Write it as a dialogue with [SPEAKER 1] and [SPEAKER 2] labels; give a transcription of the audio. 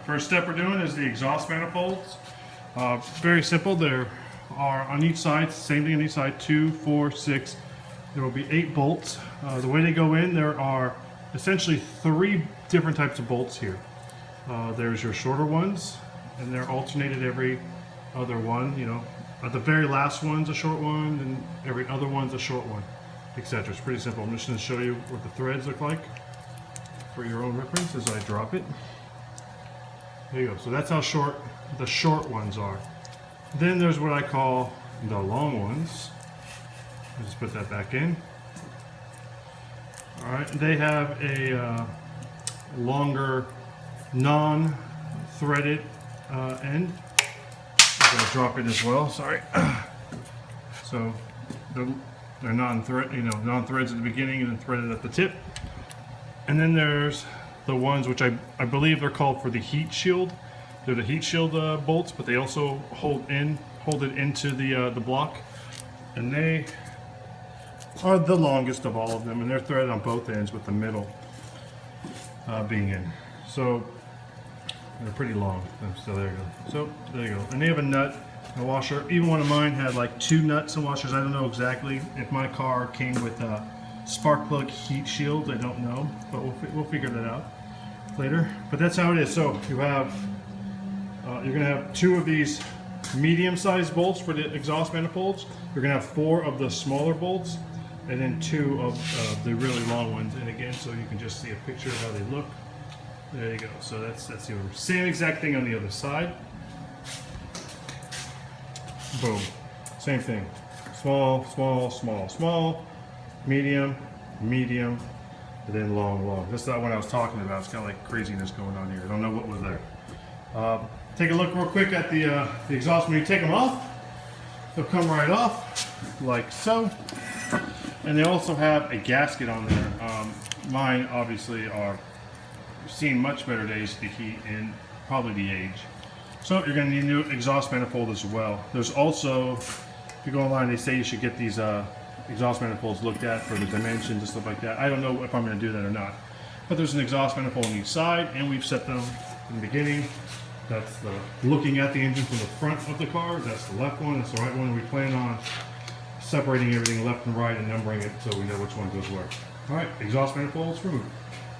[SPEAKER 1] First step we're doing is the exhaust manifolds. Very simple. There are on each side, same thing on each side, 2, 4, 6. There will be 8 bolts. The way they go in, there are essentially 3 different types of bolts here. There's your shorter ones, and they're alternated every other one. You know, the very last one's a short one, and every other one's a short one, etc. It's pretty simple. I'm just going to show you what the threads look like for your own reference as I drop it. There you go. So that's how short the short ones are. Then there's what I call the long ones. Let's just put that back in. All right, they have a longer non-threaded end. I'm gonna drop it as well. Sorry. So they're non-threads at the beginning and then threaded at the tip. And then there's the ones which I believe they're called for the heat shield. They're the heat shield bolts, but they also hold it into the block, and they are the longest of all of them, and they're threaded on both ends with the middle being in. So they're pretty long. So there you go. So there you go. And they have a nut, a washer. Even one of mine had like 2 nuts and washers. I don't know exactly if my car came with a spark plug heat shield. I don't know, but we'll figure that out later. But that's how it is. So you have you're going to have 2 of these medium-sized bolts for the exhaust manifolds. You're going to have 4 of the smaller bolts, and then 2 of the really long ones. And again, so you can just see a picture of how they look. There you go. So that's the same exact thing on the other side. Boom. Same thing. Small, small, small, small, medium, medium, and then long, long. That's not what I was talking about. It's kind of like craziness going on here. I don't know what was there. Take a look real quick at the exhaust. When you take them off, they'll come right off, like so. And they also have a gasket on there. Mine obviously are seen much better days to the heat and probably the age. So you're going to need a new exhaust manifold as well. There's also, if you go online, they say you should get these exhaust manifolds looked at for the dimensions and stuff like that. I don't know if I'm going to do that or not. But there's an exhaust manifold on each side, and we've set them in the beginning. That's looking at the engine from the front of the car. That's the left one. That's the right one. We plan on separating everything left and right and numbering it so we know which one goes where. All right, exhaust manifolds removed.